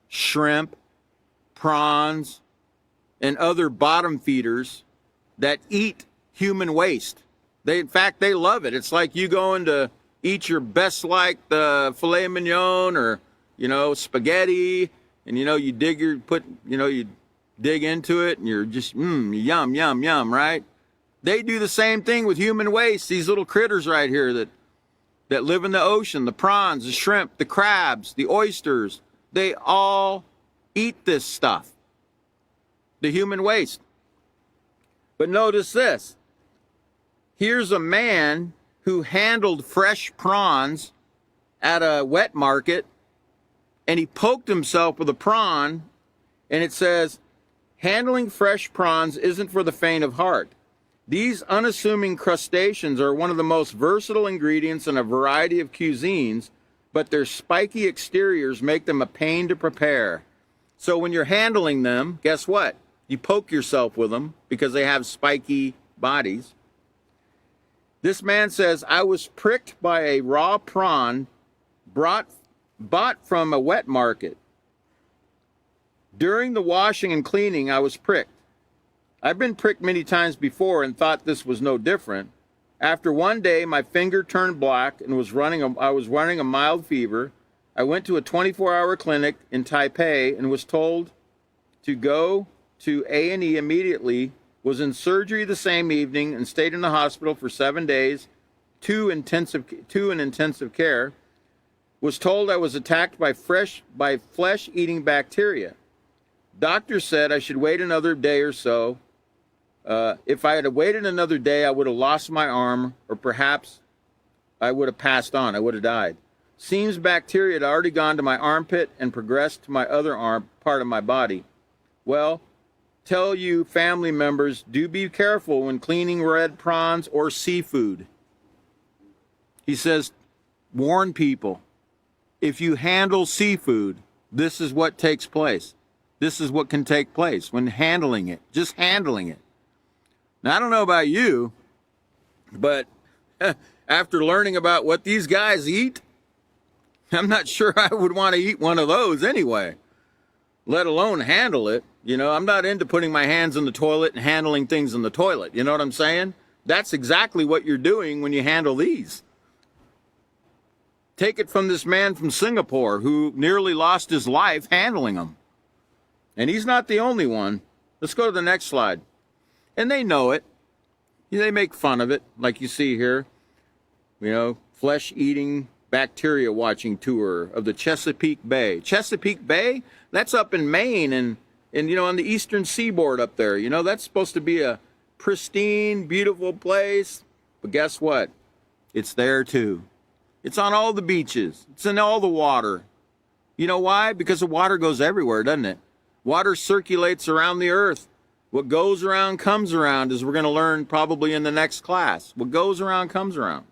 shrimp, prawns, and other bottom feeders that eat human waste. In fact, they love it. It's like you going to eat your best like the filet mignon or, you know, spaghetti, and, you know, you dig into it and you're just, yum, yum, yum, right? They do the same thing with human waste. These little critters right here that live in the ocean, the prawns, the shrimp, the crabs, the oysters, they all eat this stuff, the human waste. But notice this. Here's a man who handled fresh prawns at a wet market, and he poked himself with a prawn, and it says, handling fresh prawns isn't for the faint of heart. These unassuming crustaceans are one of the most versatile ingredients in a variety of cuisines, but their spiky exteriors make them a pain to prepare. So when you're handling them, guess what? You poke yourself with them because they have spiky bodies. This man says, I was pricked by a raw prawn bought from a wet market. During the washing and cleaning, I was pricked. I've been pricked many times before and thought this was no different. After one day, my finger turned black and I was running a mild fever. I went to a 24-hour clinic in Taipei and was told to go to A&E immediately, was in surgery the same evening and stayed in the hospital for 7 days, two in intensive care. Was told I was attacked by flesh-eating bacteria. Doctor said I should wait another day or so. If I had waited another day, I would have lost my arm, or perhaps I would have passed on. I would have died. Seems bacteria had already gone to my armpit and progressed to my other part of my body. Well, tell you family members, do be careful when cleaning red prawns or seafood. He says, warn people, if you handle seafood, this is what takes place. This is what can take place when handling it, just handling it. Now, I don't know about you, but after learning about what these guys eat, I'm not sure I would want to eat one of those anyway, let alone handle it. You know, I'm not into putting my hands in the toilet and handling things in the toilet. You know what I'm saying? That's exactly what you're doing when you handle these. Take it from this man from Singapore who nearly lost his life handling them. And he's not the only one. Let's go to the next slide. And they know it. They make fun of it, like you see here. You know, flesh-eating, bacteria-watching tour of the Chesapeake Bay. Chesapeake Bay? That's up in Maine and you know, on the eastern seaboard up there. You know, that's supposed to be a pristine, beautiful place. But guess what? It's there too. It's on all the beaches. It's in all the water. You know why? Because the water goes everywhere, doesn't it? Water circulates around the earth. What goes around comes around, as we're going to learn probably in the next class. What goes around comes around.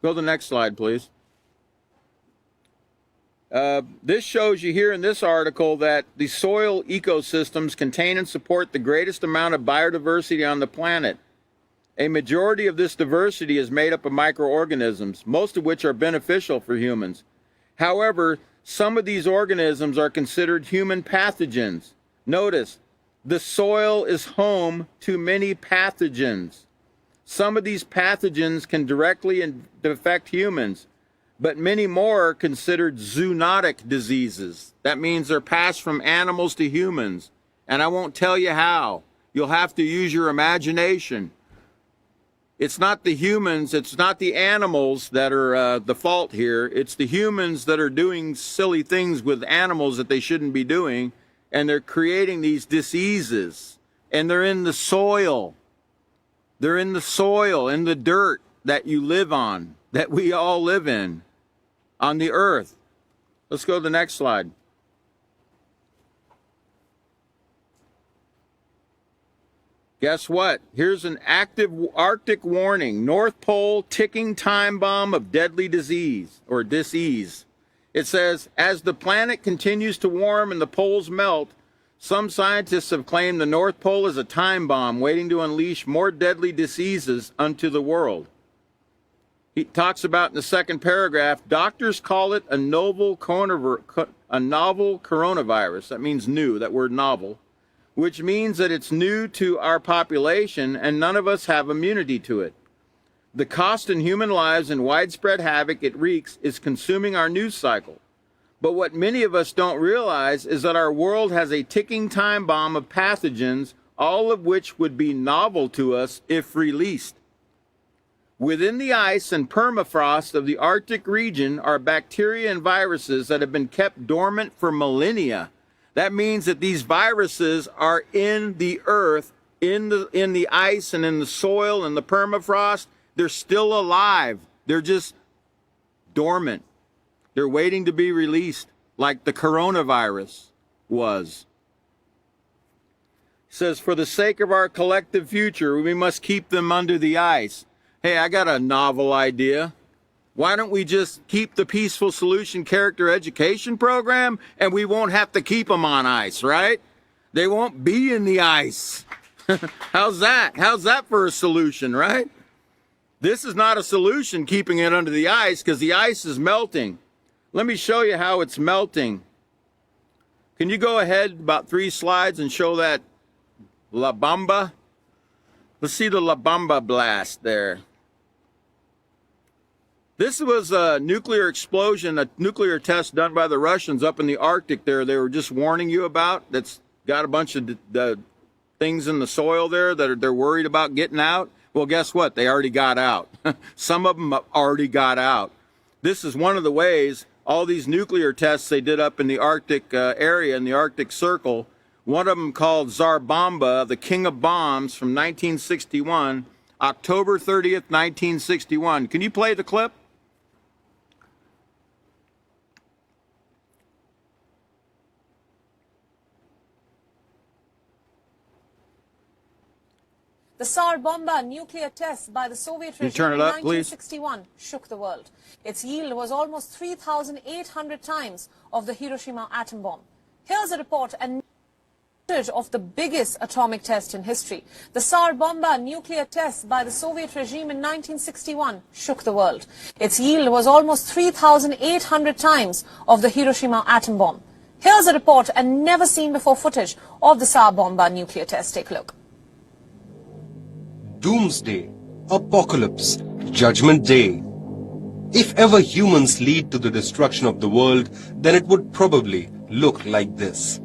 Go to the next slide, please. This shows you here in this article that the soil ecosystems contain and support the greatest amount of biodiversity on the planet. A majority of this diversity is made up of microorganisms, most of which are beneficial for humans. However, some of these organisms are considered human pathogens. Notice, the soil is home to many pathogens. Some of these pathogens can directly affect humans, but many more are considered zoonotic diseases. That means they're passed from animals to humans, and I won't tell you how. You'll have to use your imagination. It's not the humans, it's not the animals that are the fault here. It's the humans that are doing silly things with animals that they shouldn't be doing, and they're creating these diseases, and they're in the soil. They're in the soil, in the dirt that you live on, that we all live in, on the earth. Let's go to the next slide. Guess what? Here's an active Arctic warning. North Pole ticking time bomb of deadly disease or disease. It says, as the planet continues to warm and the poles melt, some scientists have claimed the North Pole is a time bomb waiting to unleash more deadly diseases unto the world. He talks about in the second paragraph, doctors call it a novel coronavirus. That means new, that word novel, which means that it's new to our population and none of us have immunity to it. The cost in human lives and widespread havoc it wreaks is consuming our news cycle. But what many of us don't realize is that our world has a ticking time bomb of pathogens, all of which would be novel to us if released. Within the ice and permafrost of the Arctic region are bacteria and viruses that have been kept dormant for millennia. That means that these viruses are in the earth, in the ice and in the soil and the permafrost. They're still alive. They're just dormant. They're waiting to be released, like the coronavirus was. It says, for the sake of our collective future, we must keep them under the ice. Hey, I got a novel idea. Why don't we just keep the Peaceful Solution Character Education Program and we won't have to keep them on ice, right? They won't be in the ice. How's that? How's that for a solution, right? This is not a solution, keeping it under the ice, because the ice is melting. Let me show you how it's melting. Can you go ahead about 3 slides and show that La Bamba? Let's see the La Bamba blast there. This was a nuclear explosion, a nuclear test done by the Russians up in the Arctic there. They were just warning you about. That's got a bunch of things in the soil there that they're worried about getting out. Well, guess what? They already got out. Some of them already got out. This is one of the ways, all these nuclear tests they did up in the Arctic area, in the Arctic Circle. One of them called Tsar Bomba, the King of Bombs, from 1961, October 30th, 1961. Can you play the clip? The Tsar Bomba nuclear test by the Soviet regime in 1961 shook the world. Its yield was almost 3,800 times of the Hiroshima atom bomb. Here's a report and footage of the biggest atomic test in history. The Tsar Bomba nuclear test by the Soviet regime in 1961 shook the world. Its yield was almost 3,800 times of the Hiroshima atom bomb. Here's a report and never seen before footage of the Tsar Bomba nuclear test. Take a look. Doomsday, Apocalypse, Judgment Day. If ever humans lead to the destruction of the world, then it would probably look like this.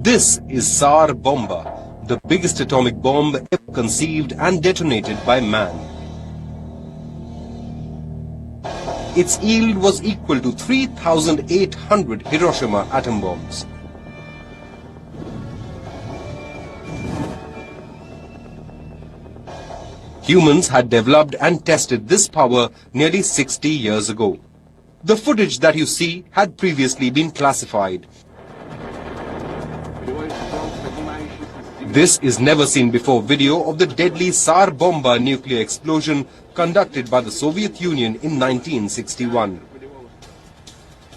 This is Tsar Bomba, the biggest atomic bomb ever conceived and detonated by man. Its yield was equal to 3,800 Hiroshima atom bombs. Humans had developed and tested this power nearly 60 years ago. The footage that you see had previously been classified. This is never seen before video of the deadly Tsar Bomba nuclear explosion conducted by the Soviet Union in 1961.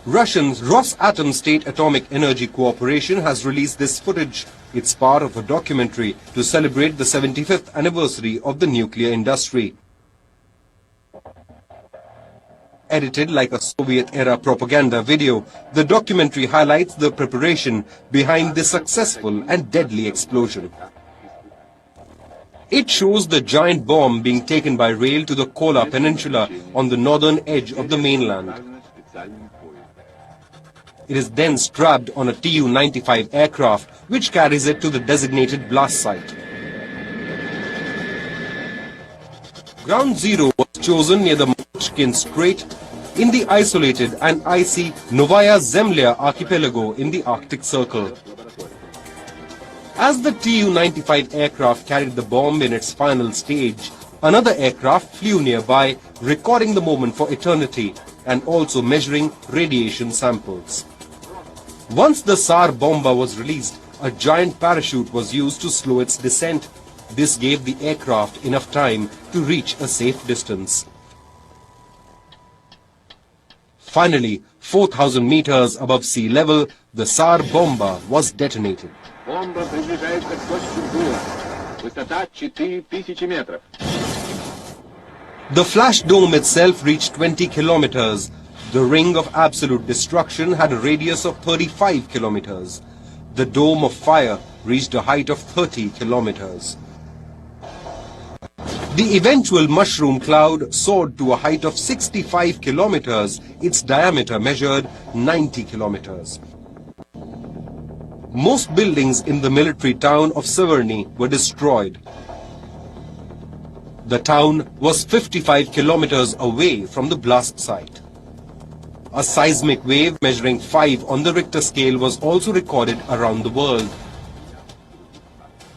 Russian Rosatom State Atomic Energy Corporation has released this footage. It's part of a documentary to celebrate the 75th anniversary of the nuclear industry. Edited like a Soviet-era propaganda video, the documentary highlights the preparation behind this successful and deadly explosion. It shows the giant bomb being taken by rail to the Kola Peninsula on the northern edge of the mainland. It is then strapped on a Tu-95 aircraft, which carries it to the designated blast site. Ground zero was chosen near the Machkin Strait in the isolated and icy Novaya Zemlya archipelago in the Arctic Circle. As the Tu-95 aircraft carried the bomb in its final stage, another aircraft flew nearby, recording the moment for eternity and also measuring radiation samples. Once the Tsar Bomba was released, a giant parachute was used to slow its descent. This gave the aircraft enough time to reach a safe distance. Finally, 4,000 meters above sea level, the Tsar Bomba was detonated. Бомба приближается к точке взрыва. Высота 4000 метров. The flash dome itself reached 20 kilometers. The ring of absolute destruction had a radius of 35 kilometers. The dome of fire reached a height of 30 kilometers. The eventual mushroom cloud soared to a height of 65 kilometers. Its diameter measured 90 kilometers. Most buildings in the military town of Severny were destroyed. The town was 55 kilometers away from the blast site. A seismic wave measuring 5 on the Richter scale was also recorded around the world.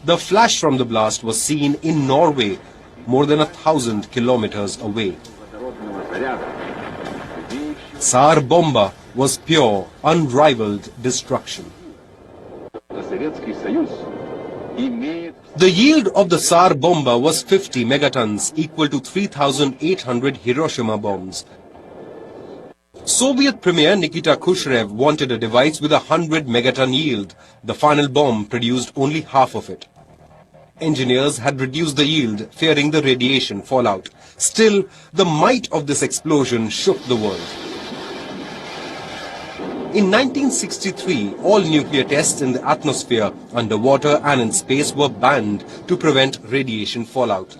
The flash from the blast was seen in Norway, more than 1,000 kilometers away. Tsar Bomba was pure, unrivaled destruction. The yield of the Tsar Bomba was 50 megatons, equal to 3,800 Hiroshima bombs. Soviet Premier Nikita Khrushchev wanted a device with 100 megaton yield. The final bomb produced only half of it. Engineers had reduced the yield, fearing the radiation fallout. Still, the might of this explosion shook the world. In 1963, all nuclear tests in the atmosphere, underwater and in space were banned to prevent radiation fallout.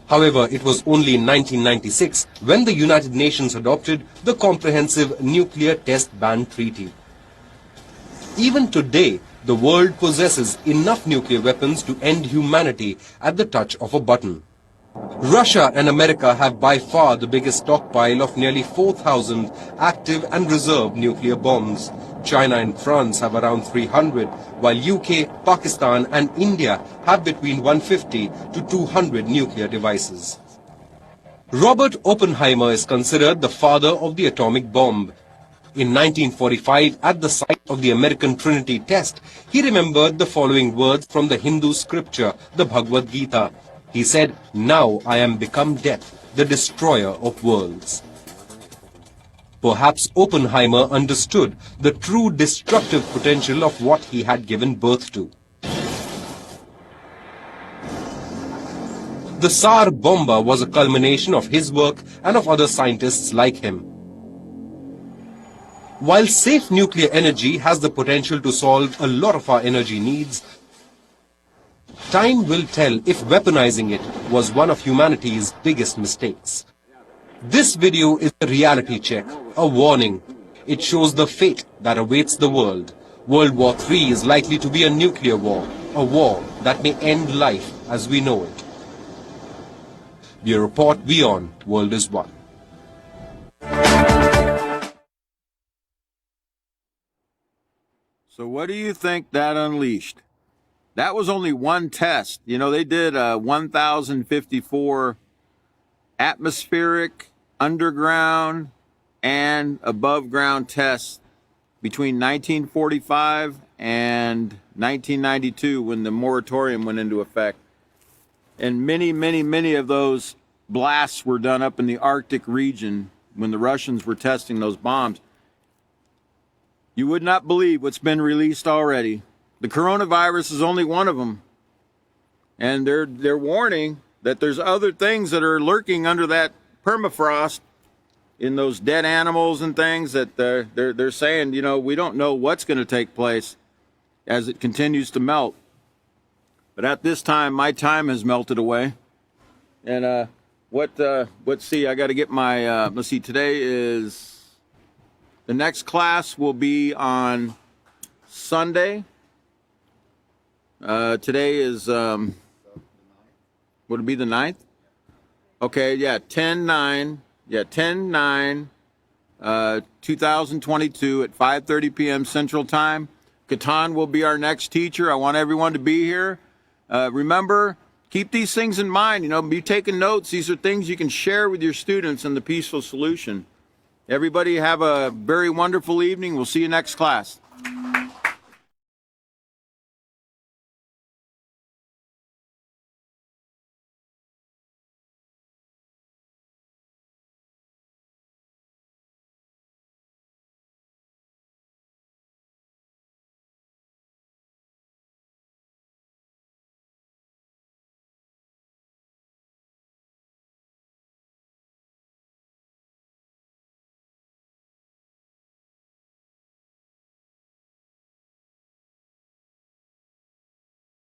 However, it was only in 1996 when the United Nations adopted the Comprehensive Nuclear Test Ban Treaty. Even today, the world possesses enough nuclear weapons to end humanity at the touch of a button. Russia and America have by far the biggest stockpile of nearly 4,000 active and reserve nuclear bombs. China and France have around 300, while UK, Pakistan and India have between 150 to 200 nuclear devices. Robert Oppenheimer is considered the father of the atomic bomb. In 1945, at the site of the American Trinity test, he remembered the following words from the Hindu scripture, the Bhagavad Gita. He said, "Now I am become death, the destroyer of worlds." Perhaps Oppenheimer understood the true destructive potential of what he had given birth to. The Tsar Bomba was a culmination of his work and of other scientists like him. While safe nuclear energy has the potential to solve a lot of our energy needs, time will tell if weaponizing it was one of humanity's biggest mistakes. This video is a reality check, a warning. It shows the fate that awaits the world. World War III is likely to be a nuclear war that may end life as we know it. Bureau Report, WION, World is One. So what do you think that unleashed? That was only one test. You know, they did 1,054 atmospheric, underground, and above ground tests between 1945 and 1992 when the moratorium went into effect. And many of those blasts were done up in the Arctic region when the Russians were testing those bombs. You would not believe what's been released already. The coronavirus is only one of them. And they're warning that there's other things that are lurking under that permafrost in those dead animals and things that they're saying, you know, we don't know what's going to take place as it continues to melt. But at this time, my time has melted away. And let's see, I got to get my, let's see, today is, the next class will be on Sunday. Today is, would it be the 9th? Okay, yeah, 10/9, yeah, 10/9, 2022 at 5:30 p.m. Central Time. Katan will be our next teacher. I want everyone to be here. Remember, keep these things in mind. You know, be taking notes. These are things you can share with your students in the Peaceful Solution. Everybody have a very wonderful evening. We'll see you next class.